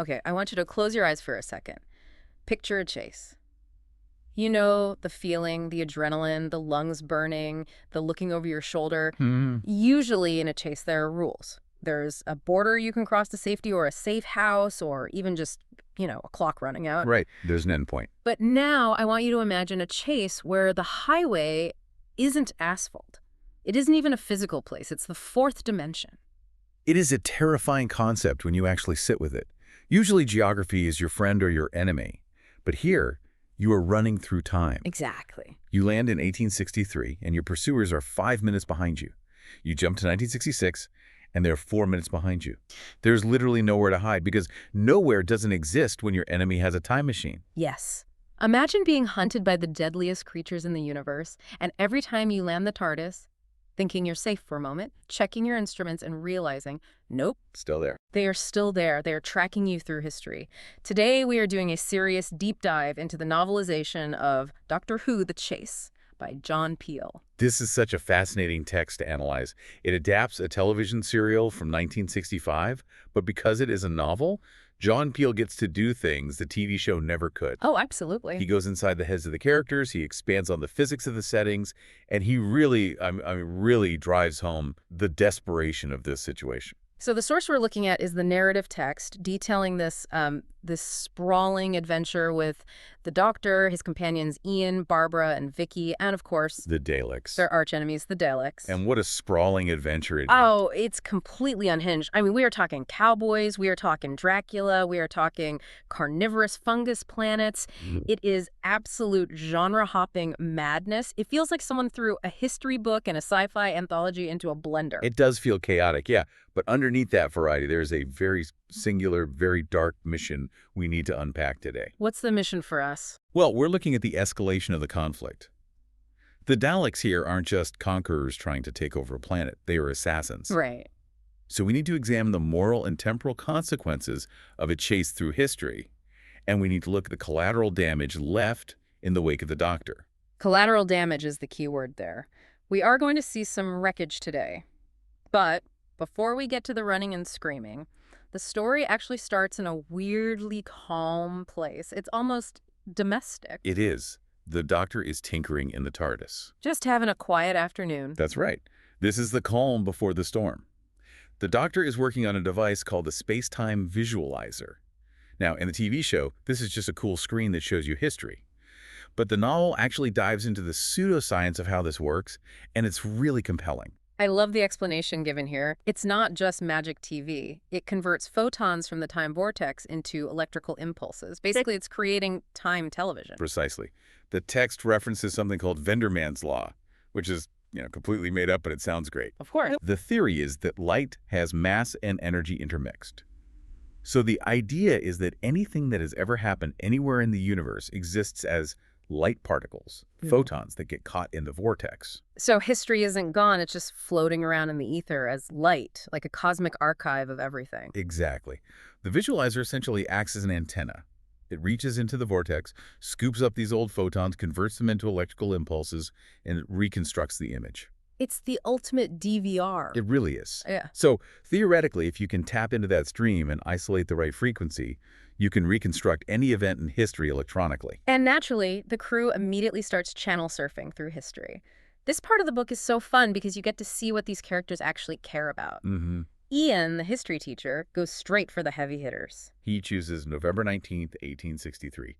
Okay, I want you to close your eyes for a second. Picture a chase. You know the feeling, the adrenaline, the lungs burning, the looking over your shoulder. Hmm. Usually in a chase, there are rules. There's a border you can cross to safety or a safe house or even just, a clock running out. Right. There's an endpoint. But now I want you to imagine a chase where the highway isn't asphalt. It isn't even a physical place. It's the fourth dimension. It is a terrifying concept when you actually sit with it. Usually geography is your friend or your enemy. But here, you are running through time. Exactly. You land in 1863, and your pursuers are 5 minutes behind you. You jump to 1966, and they're 4 minutes behind you. There's literally nowhere to hide because nowhere doesn't exist when your enemy has a time machine. Yes. Imagine being hunted by the deadliest creatures in the universe, and every time you land the TARDIS, thinking you're safe for a moment, checking your instruments and realizing, nope, Still there. they are still there. They are tracking you through history. Today, we are doing a serious deep dive into the novelization of Doctor Who: The Chase by John Peel. This is such a fascinating text to analyze. It adapts a television serial from 1965, but because it is a novel, John Peel gets to do things the TV show never could. Oh, absolutely. He goes inside the heads of the characters, he expands on the physics of the settings, and he really, really drives home the desperation of this situation. So the source we're looking at is the narrative text detailing this sprawling adventure with the Doctor, his companions Ian, Barbara, and Vicky, and of course, The Daleks. their archenemies, the Daleks. And what a sprawling adventure it is. Oh, it's completely unhinged. I mean, we are talking cowboys, we are talking Dracula, we are talking carnivorous fungus planets. It is absolute genre-hopping madness. It feels like someone threw a history book and a sci-fi anthology into a blender. It does feel chaotic, yeah. But underneath that variety, there's a very singular, very dark mission we need to unpack today. What's the mission for us? Well, we're looking at the escalation of the conflict. The Daleks here aren't just conquerors trying to take over a planet. They are assassins. Right. So we need to examine the moral and temporal consequences of a chase through history. And we need to look at the collateral damage left in the wake of the Doctor. Collateral damage is the key word there. We are going to see some wreckage today. But before we get to the running and screaming, the story actually starts in a weirdly calm place. It's almost domestic. It is. The Doctor is tinkering in the TARDIS. Just having a quiet afternoon. That's right. This is the calm before the storm. The Doctor is working on a device called the space-time visualizer. Now, in the TV show, this is just a cool screen that shows you history. But the novel actually dives into the pseudoscience of how this works, and it's really compelling. I love the explanation given here. It's not just magic TV. It converts photons from the time vortex into electrical impulses. Basically, it's creating time television. Precisely. The text references something called Venderman's Law, which is, completely made up, but it sounds great. Of course. The theory is that light has mass and energy intermixed. So the idea is that anything that has ever happened anywhere in the universe exists as light particles, photons that get caught in the vortex. So history isn't gone, it's just floating around in the ether as light, like a cosmic archive of everything. Exactly. The visualizer essentially acts as an antenna. It reaches into the vortex, scoops up these old photons, converts them into electrical impulses, and reconstructs the image. It's the ultimate DVR. It really is. Yeah. So theoretically, if you can tap into that stream and isolate the right frequency, you can reconstruct any event in history electronically. And naturally, the crew immediately starts channel surfing through history. This part of the book is so fun because you get to see what these characters actually care about. Ian, the history teacher, goes straight for the heavy hitters. He chooses November 19th, 1863,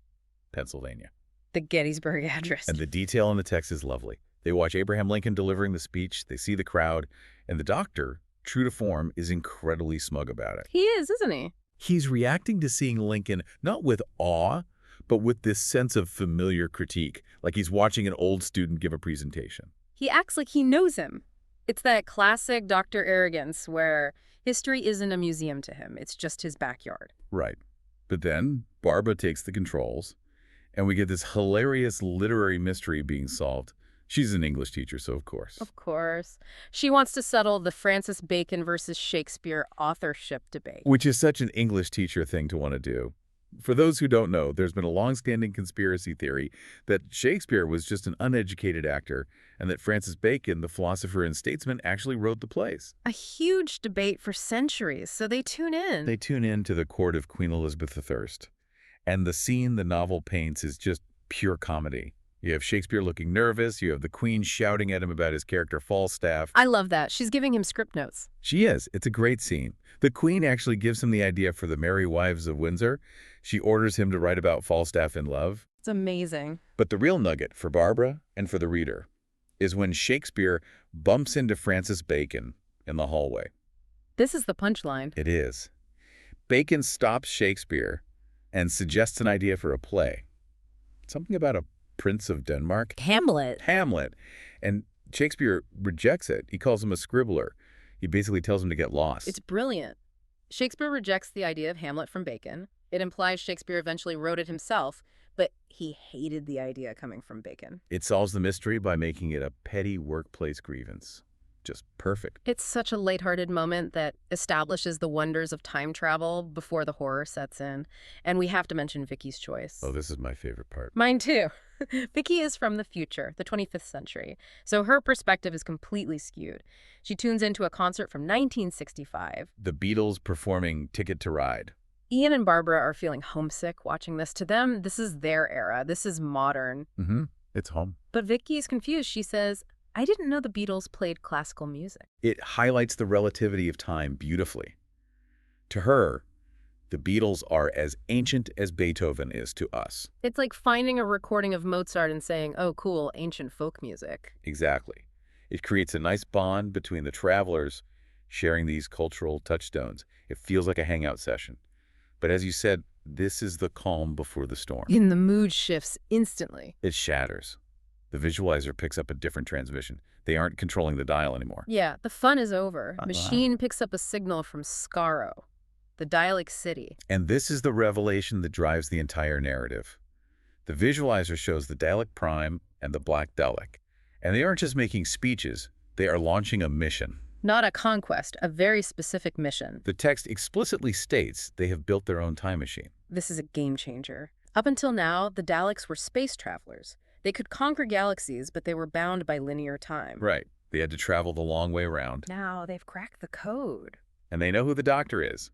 Pennsylvania. The Gettysburg Address. And the detail in the text is lovely. They watch Abraham Lincoln delivering the speech, they see the crowd, and the Doctor, true to form, is incredibly smug about it. He is, isn't he? He's reacting to seeing Lincoln not with awe, but with this sense of familiar critique, like he's watching an old student give a presentation. He acts like he knows him. It's that classic Doctor arrogance where history isn't a museum to him. It's just his backyard. Right. But then Barbara takes the controls, and we get this hilarious literary mystery being solved. She's an English teacher, so of course. Of course. She wants to settle the Francis Bacon versus Shakespeare authorship debate. Which is such an English teacher thing to want to do. For those who don't know, there's been a long-standing conspiracy theory that Shakespeare was just an uneducated actor and that Francis Bacon, the philosopher and statesman, actually wrote the plays. A huge debate for centuries, so they tune in. They tune in to the court of Queen Elizabeth I, and the scene the novel paints is just pure comedy. You have Shakespeare looking nervous, you have the Queen shouting at him about his character Falstaff. I love that. She's giving him script notes. She is. It's a great scene. The Queen actually gives him the idea for the Merry Wives of Windsor. She orders him to write about Falstaff in love. It's amazing. But the real nugget for Barbara and for the reader is when Shakespeare bumps into Francis Bacon in the hallway. This is the punchline. It is. Bacon stops Shakespeare and suggests an idea for a play. Something about a Prince of Denmark? Hamlet. Hamlet. And Shakespeare rejects it. He calls him a scribbler. He basically tells him to get lost. It's brilliant. Shakespeare rejects the idea of Hamlet from Bacon. It implies Shakespeare eventually wrote it himself, but he hated the idea coming from Bacon. It solves the mystery by making it a petty workplace grievance. Just perfect. It's such a lighthearted moment that establishes the wonders of time travel before the horror sets in. And we have to mention Vicky's choice. Oh, this is my favorite part. Mine too. Vicky is from the future, the 25th century, so her perspective is completely skewed. She tunes into a concert from 1965. The Beatles performing Ticket to Ride. Ian and Barbara are feeling homesick watching this. To them, this is their era. This is modern. It's home. But Vicky is confused. She says, I didn't know the Beatles played classical music. It highlights the relativity of time beautifully. To her, the Beatles are as ancient as Beethoven is to us. It's like finding a recording of Mozart and saying, oh, cool, ancient folk music. Exactly. It creates a nice bond between the travelers sharing these cultural touchstones. It feels like a hangout session. But as you said, this is the calm before the storm. And the mood shifts instantly. It shatters. The visualizer picks up a different transmission. They aren't controlling the dial anymore. Yeah, the fun is over. Machine picks up a signal from Skaro, the Dalek city. And this is the revelation that drives the entire narrative. The visualizer shows the Dalek Prime and the Black Dalek. And they aren't just making speeches, they are launching a mission. Not a conquest, a very specific mission. The text explicitly states they have built their own time machine. This is a game changer. Up until now, the Daleks were space travelers. They could conquer galaxies, but they were bound by linear time. Right. They had to travel the long way around. Now they've cracked the code. And they know who the Doctor is.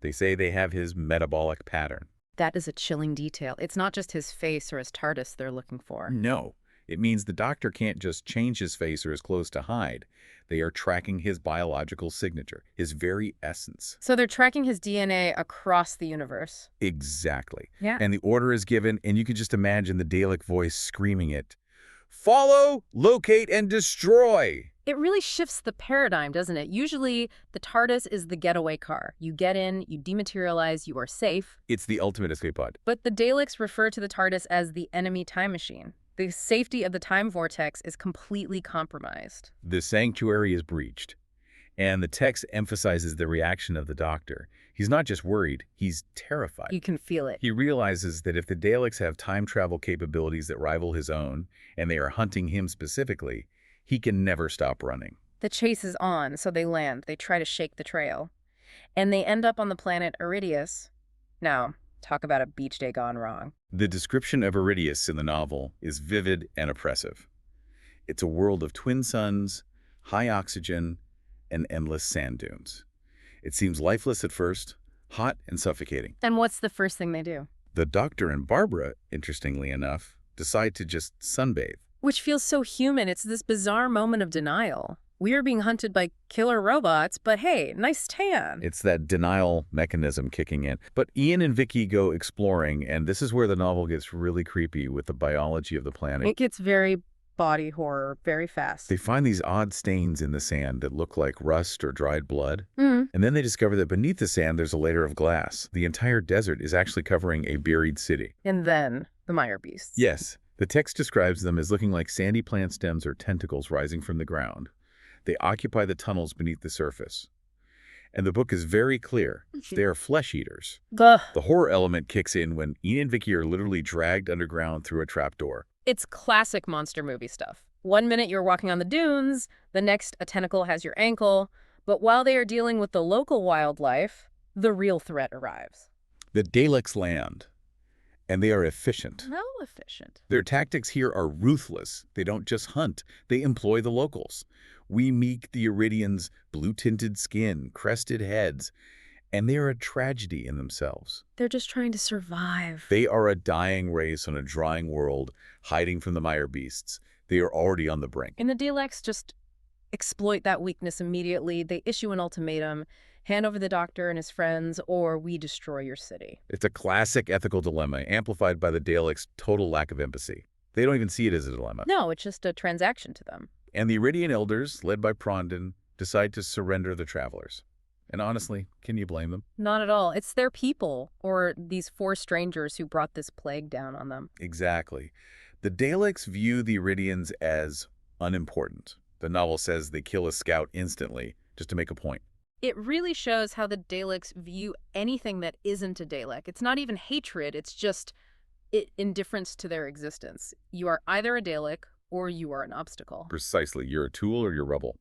They say they have his metabolic pattern. That is a chilling detail. It's not just his face or his TARDIS they're looking for. No. It means the Doctor can't just change his face or his clothes to hide. They are tracking his biological signature, his very essence. So they're tracking his DNA across the universe. Exactly. Yeah. And the order is given, and you can just imagine the Dalek voice screaming it. Follow, locate, and destroy. It really shifts the paradigm, doesn't it? Usually, the TARDIS is the getaway car. You get in, you dematerialize, you are safe. It's the ultimate escape pod. But the Daleks refer to the TARDIS as the enemy time machine. The safety of the time vortex is completely compromised. The sanctuary is breached, and the text emphasizes the reaction of the Doctor. He's not just worried, he's terrified. You can feel it. He realizes that if the Daleks have time travel capabilities that rival his own, and they are hunting him specifically, he can never stop running. The chase is on, so they land. They try to shake the trail. And they end up on the planet Iridius. Now, talk about a beach day gone wrong. The description of Iridius in the novel is vivid and oppressive. It's a world of twin suns, high oxygen, and endless sand dunes. It seems lifeless at first, hot and suffocating. And what's the first thing they do? The Doctor and Barbara, interestingly enough, decide to just sunbathe. Which feels so human. It's this bizarre moment of denial. We are being hunted by killer robots, but hey, nice tan. It's that denial mechanism kicking in. But Ian and Vicky go exploring, and this is where the novel gets really creepy with the biology of the planet. It gets very body horror very fast. They find these odd stains in the sand that look like rust or dried blood. And then they discover that beneath the sand there's a layer of glass. The entire desert is actually covering a buried city. And then the Mire Beasts. Yes, the text describes them as looking like sandy plant stems or tentacles rising from the ground. They occupy the tunnels beneath the surface. And the book is very clear. They are flesh eaters. The horror element kicks in when Ian and Vicky are literally dragged underground through a trapdoor. It's classic monster movie stuff. One minute you're walking on the dunes, the next a tentacle has your ankle. But while they are dealing with the local wildlife, the real threat arrives. The Daleks land, and they are efficient. How efficient. Their tactics here are ruthless. They don't just hunt, they employ the locals. We meet the Iridians' blue-tinted skin, crested heads, and they are a tragedy in themselves. They're just trying to survive. They are a dying race on a drying world, hiding from the mire beasts. They are already on the brink. And the Daleks just exploit that weakness immediately. They issue an ultimatum: hand over the doctor and his friends, or we destroy your city. It's a classic ethical dilemma, amplified by the Daleks' total lack of empathy. They don't even see it as a dilemma. No, it's just a transaction to them. And the Iridian elders, led by Prondon, decide to surrender the travelers. And honestly, can you blame them? Not at all. It's their people, or these 4 strangers who brought this plague down on them. Exactly. The Daleks view the Iridians as unimportant. The novel says they kill a scout instantly, just to make a point. It really shows how the Daleks view anything that isn't a Dalek. It's not even hatred, it's just indifference to their existence. You are either a Dalek or you are an obstacle. Precisely. You're a tool or you're rubble.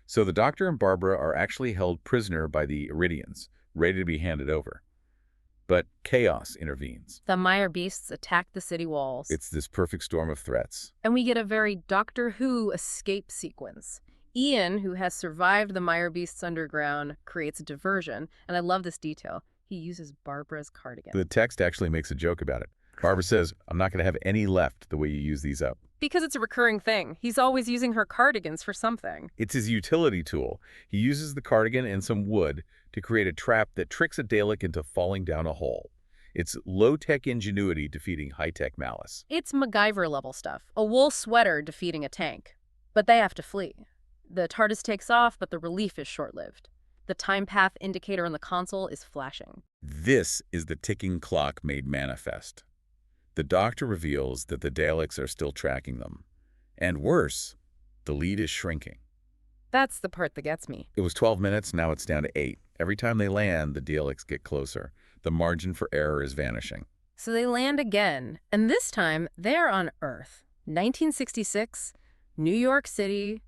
So the Doctor and Barbara are actually held prisoner by the Iridians, ready to be handed over. But chaos intervenes. The Mire beasts attack the city walls. It's this perfect storm of threats. And we get a very Doctor Who escape sequence. Ian, who has survived the Mire beasts underground, creates a diversion. And I love this detail. He uses Barbara's cardigan. The text actually makes a joke about it. Barbara says, "I'm not going to have any left the way you use these up." Because it's a recurring thing. He's always using her cardigans for something. It's his utility tool. He uses the cardigan and some wood to create a trap that tricks a Dalek into falling down a hole. It's low-tech ingenuity defeating high-tech malice. It's MacGyver-level stuff. A wool sweater defeating a tank. But they have to flee. The TARDIS takes off, but the relief is short-lived. The time path indicator on the console is flashing. This is the ticking clock made manifest. The Doctor reveals that the Daleks are still tracking them. And worse, the lead is shrinking. That's the part that gets me. It was 12 minutes, now it's down to 8. Every time they land, the Daleks get closer. The margin for error is vanishing. So they land again, and this time they're on Earth. 1966, New York City,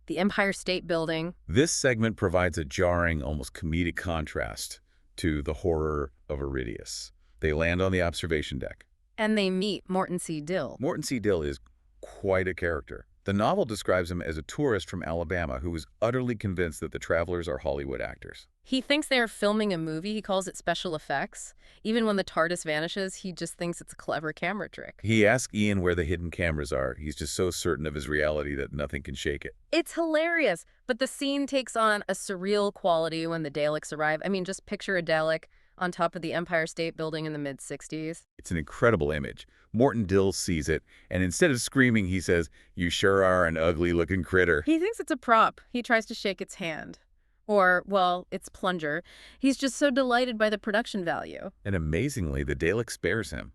the Empire State Building. This segment provides a jarring, almost comedic contrast to the horror of Iridius. They land on the observation deck. And they meet Morton C. Dill. Morton C. Dill is quite a character. The novel describes him as a tourist from Alabama who is utterly convinced that the travelers are Hollywood actors. He thinks they are filming a movie. He calls it special effects. Even when the TARDIS vanishes, he just thinks it's a clever camera trick. He asks Ian where the hidden cameras are. He's just so certain of his reality that nothing can shake it. It's hilarious, but the scene takes on a surreal quality when the Daleks arrive. I mean, just picture a Dalek on top of the Empire State Building in the mid-60s. It's an incredible image. Morton Dill sees it, and instead of screaming, he says, "You sure are an ugly-looking critter." He thinks it's a prop. He tries to shake its hand. Or, well, its plunger. He's just so delighted by the production value. And amazingly, the Dalek spares him.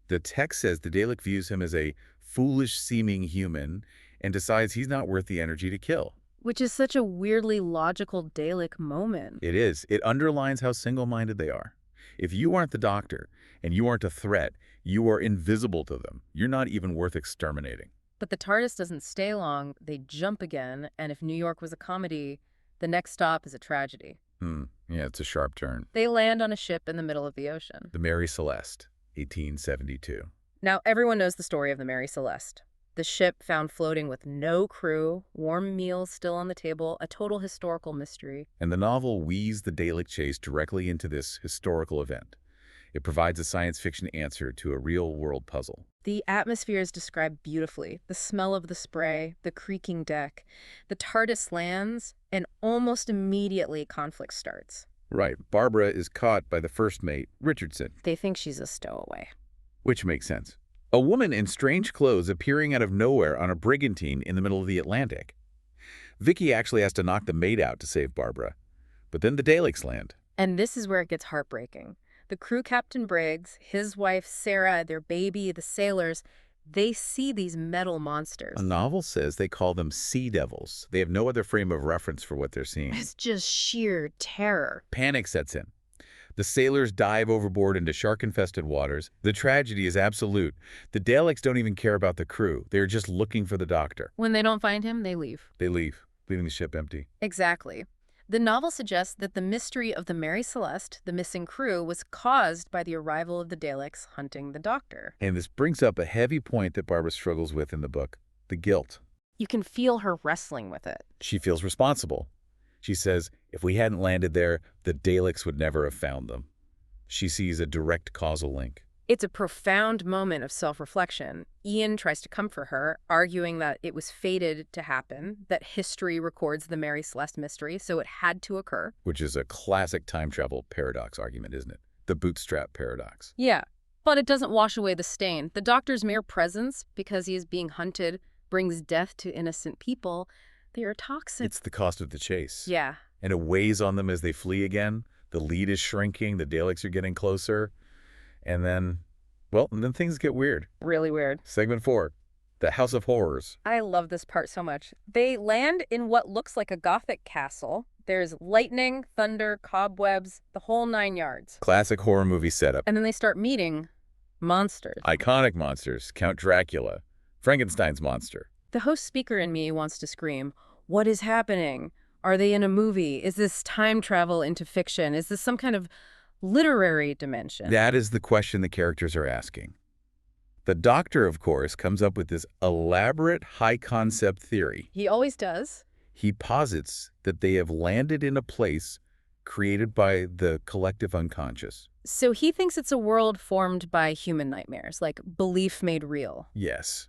The text says the Dalek views him as a foolish-seeming human and decides he's not worth the energy to kill. Which is such a weirdly logical Dalek moment. It is. It underlines how single-minded they are. If you aren't the Doctor and you aren't a threat, you are invisible to them. You're not even worth exterminating. But the TARDIS doesn't stay long. They jump again, and if New York was a comedy, the next stop is a tragedy. Yeah, it's a sharp turn. They land on a ship in the middle of the ocean. The Mary Celeste, 1872. Now, everyone knows the story of the Mary Celeste. The ship found floating with no crew, warm meals still on the table, a total historical mystery. And the novel weaves the Dalek chase directly into this historical event. It provides a science fiction answer to a real-world puzzle. The atmosphere is described beautifully. The smell of the spray, the creaking deck. The TARDIS lands, and almost immediately conflict starts. Right. Barbara is caught by the first mate, Richardson. They think she's a stowaway. Which makes sense. A woman in strange clothes appearing out of nowhere on a brigantine in the middle of the Atlantic. Vicky actually has to knock the mate out to save Barbara. But then the Daleks land. And this is where it gets heartbreaking. The crew captain Briggs, his wife Sarah, their baby, the sailors, they see these metal monsters. A novel says they call them sea devils. They have no other frame of reference for what they're seeing. It's just sheer terror. Panic sets in. The sailors dive overboard into shark-infested waters. The tragedy is absolute. The Daleks don't even care about the crew. They're just looking for the Doctor. When they don't find him, they leave. They leave, leaving the ship empty. Exactly. The novel suggests that the mystery of the Mary Celeste, the missing crew, was caused by the arrival of the Daleks hunting the Doctor. And this brings up a heavy point that Barbara struggles with in the book, the guilt. You can feel her wrestling with it. She feels responsible. She says, if we hadn't landed there, the Daleks would never have found them. She sees a direct causal link. It's a profound moment of self-reflection. Ian tries to comfort her, arguing that it was fated to happen, that history records the Mary Celeste mystery, so it had to occur. Which is a classic time travel paradox argument, isn't it? The bootstrap paradox. Yeah, but it doesn't wash away the stain. The Doctor's mere presence, because he is being hunted, brings death to innocent people. They are toxic. It's the cost of the chase. Yeah. And it weighs on them as they flee again. The lead is shrinking. The Daleks are getting closer. And then things get weird. Really weird. Segment 4, the House of Horrors. I love this part so much. They land in what looks like a Gothic castle. There's lightning, thunder, cobwebs, the whole 9 yards. Classic horror movie setup. And then they start meeting monsters. Iconic monsters. Count Dracula. Frankenstein's monster. The host speaker in me wants to scream, what is happening? Are they in a movie? Is this time travel into fiction? Is this some kind of literary dimension? That is the question the characters are asking. The Doctor, of course, comes up with this elaborate high-concept theory. He always does. He posits that they have landed in a place created by the collective unconscious. So he thinks it's a world formed by human nightmares, like belief made real. Yes.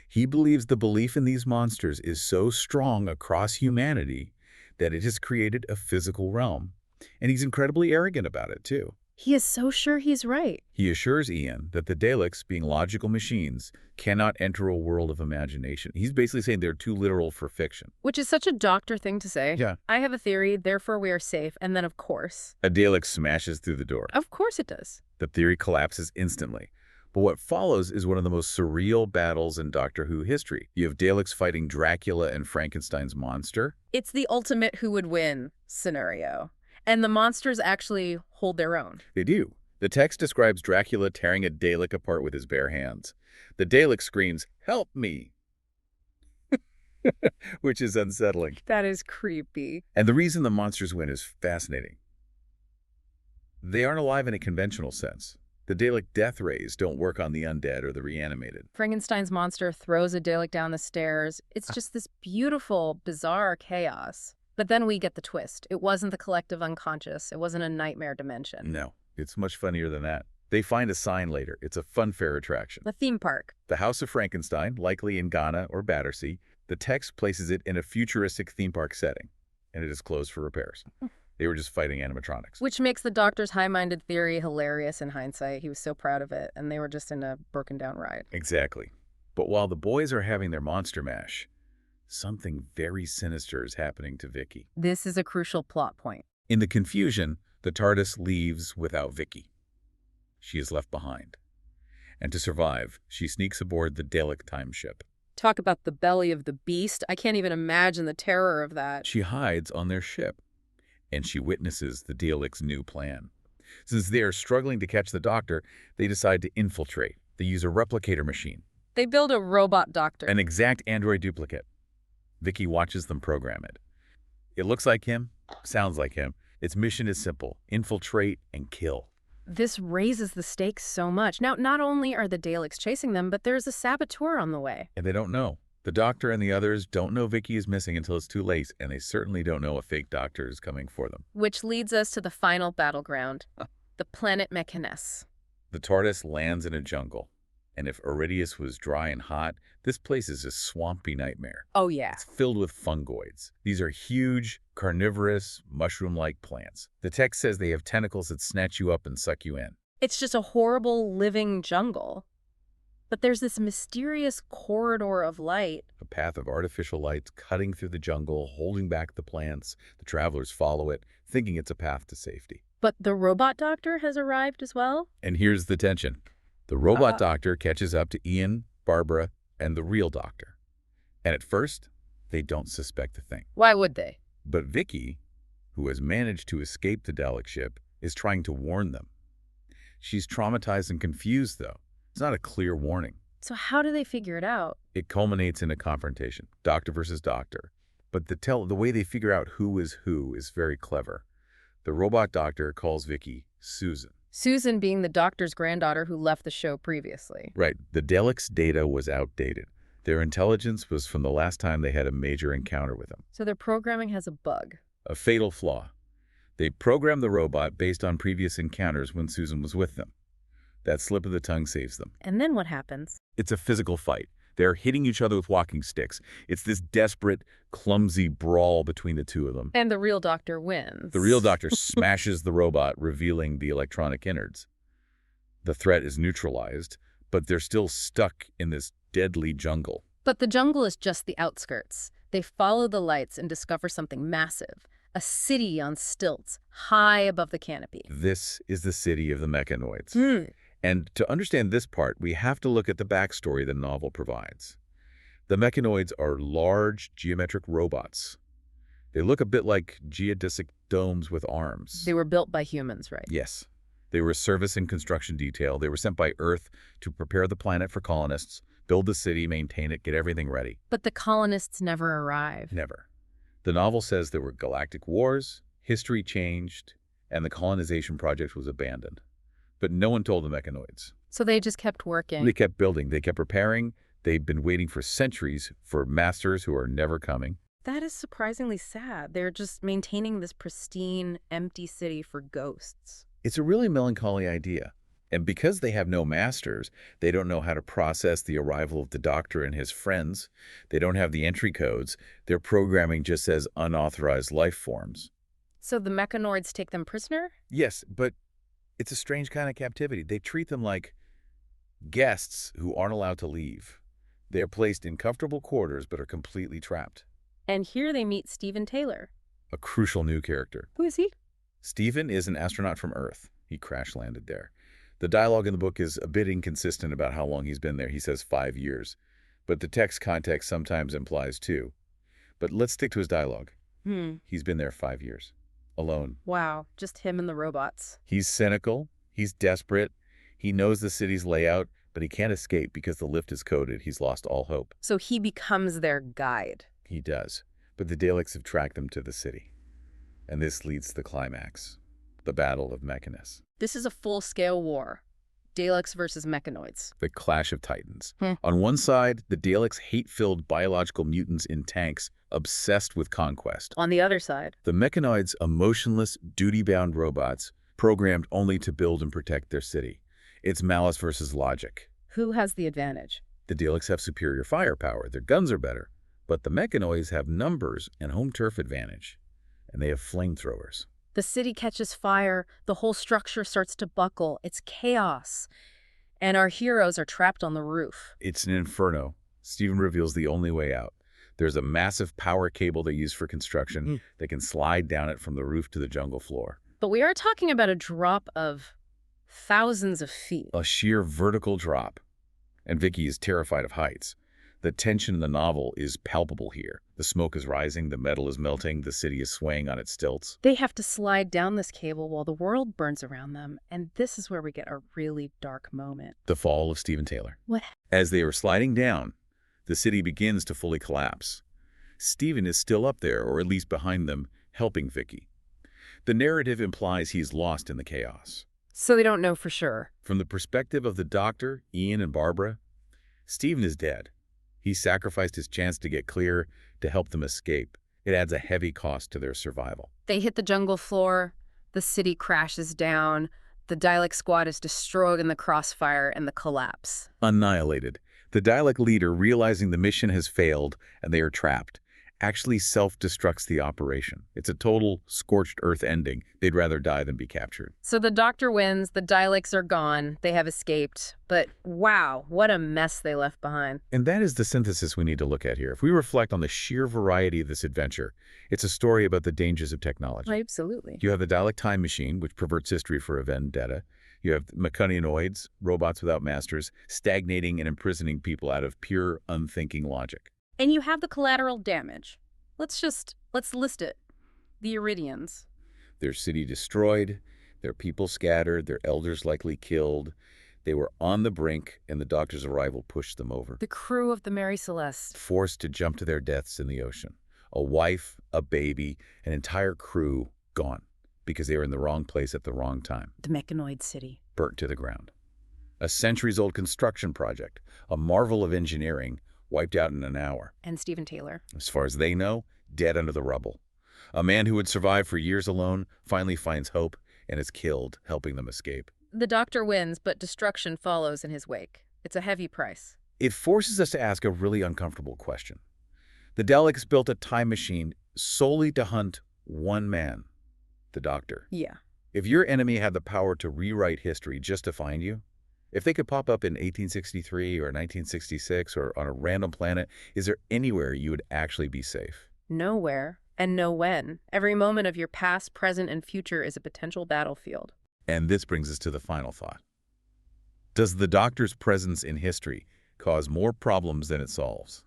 He believes the belief in these monsters is so strong across humanity that it has created a physical realm. And he's incredibly arrogant about it, too. He is so sure he's right. He assures Ian that the Daleks, being logical machines, cannot enter a world of imagination. He's basically saying they're too literal for fiction. Which is such a Doctor thing to say. Yeah. I have a theory, therefore we are safe. And then, of course. A Dalek smashes through the door. Of course it does. The theory collapses instantly. But what follows is one of the most surreal battles in Doctor Who history. You have Daleks fighting Dracula and Frankenstein's monster. It's the ultimate who would win scenario. And the monsters actually hold their own. They do. The text describes Dracula tearing a Dalek apart with his bare hands. The Dalek screams, "Help me!" which is unsettling. That is creepy. And the reason the monsters win is fascinating. They aren't alive in a conventional sense. The Dalek death rays don't work on the undead or the reanimated. Frankenstein's monster throws a Dalek down the stairs. It's just this beautiful, bizarre chaos. But then we get the twist. It wasn't the collective unconscious. It wasn't a nightmare dimension. No, it's much funnier than that. They find a sign later. It's a funfair attraction. The theme park. The House of Frankenstein, likely in Ghana or Battersea. The text places it in a futuristic theme park setting, and it is closed for repairs. They were just fighting animatronics. Which makes the Doctor's high-minded theory hilarious in hindsight. He was so proud of it, and they were just in a broken-down ride. Exactly. But while the boys are having their monster mash, something very sinister is happening to Vicky. This is a crucial plot point. In the confusion, the TARDIS leaves without Vicky. She is left behind. And to survive, she sneaks aboard the Dalek time ship. Talk about the belly of the beast. I can't even imagine the terror of that. She hides on their ship, and she witnesses the Daleks' new plan. Since they are struggling to catch the Doctor, they decide to infiltrate. They use a replicator machine. They build a robot Doctor. An exact android duplicate. Vicky watches them program it. It looks like him, sounds like him. Its mission is simple: infiltrate and kill. This raises the stakes so much. Now, not only are the Daleks chasing them, but there's a saboteur on the way. And they don't know. The Doctor and the others don't know Vicky is missing until it's too late, and they certainly don't know a fake Doctor is coming for them. Which leads us to the final battleground, the planet Mechanus. The TARDIS lands in a jungle, and if Iridius was dry and hot, this place is a swampy nightmare. Oh, yeah. It's filled with fungoids. These are huge, carnivorous, mushroom-like plants. The text says they have tentacles that snatch you up and suck you in. It's just a horrible living jungle. But there's this mysterious corridor of light. A path of artificial lights cutting through the jungle, holding back the plants. The travelers follow it, thinking it's a path to safety. But the robot Doctor has arrived as well? And here's the tension. The robot Doctor catches up to Ian, Barbara, and the real Doctor. And at first, they don't suspect a thing. Why would they? But Vicky, who has managed to escape the Dalek ship, is trying to warn them. She's traumatized and confused, though. It's not a clear warning. So how do they figure it out? It culminates in a confrontation, Doctor versus Doctor. But the way they figure out who is very clever. The robot doctor calls Vicky Susan. Susan being the doctor's granddaughter who left the show previously. Right. The Daleks' data was outdated. Their intelligence was from the last time they had a major encounter with them. So their programming has a bug. A fatal flaw. They programmed the robot based on previous encounters when Susan was with them. That slip of the tongue saves them. And then what happens? It's a physical fight. They're hitting each other with walking sticks. It's this desperate, clumsy brawl between the two of them. And the real doctor wins. The real doctor smashes the robot, revealing the electronic innards. The threat is neutralized, but they're still stuck in this deadly jungle. But the jungle is just the outskirts. They follow the lights and discover something massive. A city on stilts, high above the canopy. This is the city of the mechanoids. Hmm. And to understand this part, we have to look at the backstory the novel provides. The mechanoids are large, geometric robots. They look a bit like geodesic domes with arms. They were built by humans, right? Yes. They were service and construction detail. They were sent by Earth to prepare the planet for colonists, build the city, maintain it, get everything ready. But the colonists never arrived. Never. The novel says there were galactic wars, history changed, and the colonization project was abandoned. But no one told the mechanoids. So they just kept working. They kept building. They kept repairing. They've been waiting for centuries for masters who are never coming. That is surprisingly sad. They're just maintaining this pristine, empty city for ghosts. It's a really melancholy idea. And because they have no masters, they don't know how to process the arrival of the doctor and his friends. They don't have the entry codes. Their programming just says unauthorized life forms. So the mechanoids take them prisoner? Yes, but it's a strange kind of captivity. They treat them like guests who aren't allowed to leave. They are placed in comfortable quarters but are completely trapped. And here they meet Stephen Taylor. A crucial new character. Who is he? Stephen is an astronaut from Earth. He crash-landed there. The dialogue in the book is a bit inconsistent about how long he's been there. He says 5 years. But the text context sometimes implies 2. But let's stick to his dialogue. He's been there 5 years. Alone. Wow, just him and the robots. He's cynical. He's desperate. He knows the city's layout, but he can't escape because the lift is coded. He's lost all hope. So he becomes their guide. He does. But the Daleks have tracked them to the city. And this leads to the climax. The Battle of Mechanus. This is a full-scale war. Daleks versus mechanoids. The clash of titans. On one side, the Daleks hate-filled biological mutants in tanks obsessed with conquest. On the other side, The mechanoids, emotionless, duty-bound robots programmed only to build and protect their city. It's malice versus logic. who has the advantage? The Daleks have superior firepower. Their guns are better. But the mechanoids have numbers and home turf advantage. And they have flamethrowers. The city catches fire, the whole structure starts to buckle, it's chaos. And our heroes are trapped on the roof. It's an inferno. Stephen reveals the only way out. There's a massive power cable they use for construction. They can slide down it from the roof to the jungle floor. But we are talking about a drop of thousands of feet. A sheer vertical drop. And Vicky is terrified of heights. The tension in the novel is palpable here. The smoke is rising, the metal is melting, the city is swaying on its stilts. They have to slide down this cable while the world burns around them, and this is where we get a really dark moment. The fall of Stephen Taylor. What? As they are sliding down, the city begins to fully collapse. Stephen is still up there, or at least behind them, helping Vicky. The narrative implies he's lost in the chaos. So they don't know for sure. From the perspective of the doctor, Ian and Barbara, Stephen is dead. He sacrificed his chance to get clear, to help them escape. It adds a heavy cost to their survival. They hit the jungle floor, the city crashes down, the Dalek squad is destroyed in the crossfire and the collapse. Annihilated. The Dalek leader, realizing the mission has failed and they are trapped, actually self-destructs the operation. It's a total scorched earth ending. They'd rather die than be captured. So the doctor wins, the Daleks are gone, they have escaped. But wow, what a mess they left behind. And that is the synthesis we need to look at here. If we reflect on the sheer variety of this adventure, it's a story about the dangers of technology. Absolutely. You have the Dalek time machine, which perverts history for a vendetta. You have mechanoids, robots without masters, stagnating and imprisoning people out of pure, unthinking logic. And you have the collateral damage. Let's list it. The Iridians. Their city destroyed, their people scattered, their elders likely killed. They were on the brink, and the doctor's arrival pushed them over. The crew of the Mary Celeste. Forced to jump to their deaths in the ocean. A wife, a baby, an entire crew gone because they were in the wrong place at the wrong time. The mechanoid city. Burnt to the ground. A centuries-old construction project, a marvel of engineering, wiped out in an hour. And Stephen Taylor. As far as they know, dead under the rubble. A man who would survive for years alone finally finds hope and is killed, helping them escape. The Doctor wins, but destruction follows in his wake. It's a heavy price. It forces us to ask a really uncomfortable question. The Daleks built a time machine solely to hunt one man, the Doctor. Yeah. If your enemy had the power to rewrite history just to find you, if they could pop up in 1863 or 1966 or on a random planet, is there anywhere you would actually be safe? Nowhere and no when. Every moment of your past, present, and future is a potential battlefield. And this brings us to the final thought. Does the Doctor's presence in history cause more problems than it solves?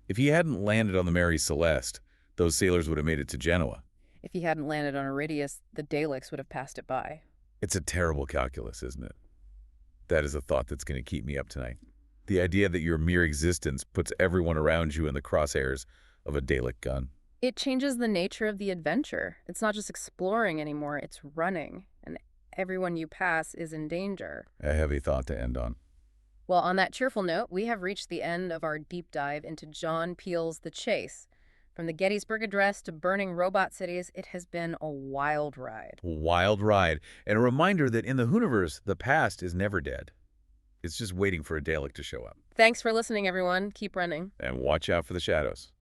If he hadn't landed on the Mary Celeste, those sailors would have made it to Genoa. If he hadn't landed on Iridius, the Daleks would have passed it by. It's a terrible calculus, isn't it? That is a thought that's going to keep me up tonight. The idea that your mere existence puts everyone around you in the crosshairs of a Dalek gun. It changes the nature of the adventure. It's not just exploring anymore, it's running. And everyone you pass is in danger. A heavy thought to end on. Well, on that cheerful note, we have reached the end of our deep dive into John Peel's The Chase. From the Gettysburg Address to burning robot cities, it has been a wild ride. Wild ride. And a reminder that in the Hooniverse, the past is never dead. It's just waiting for a Dalek to show up. Thanks for listening, everyone. Keep running. And watch out for the shadows.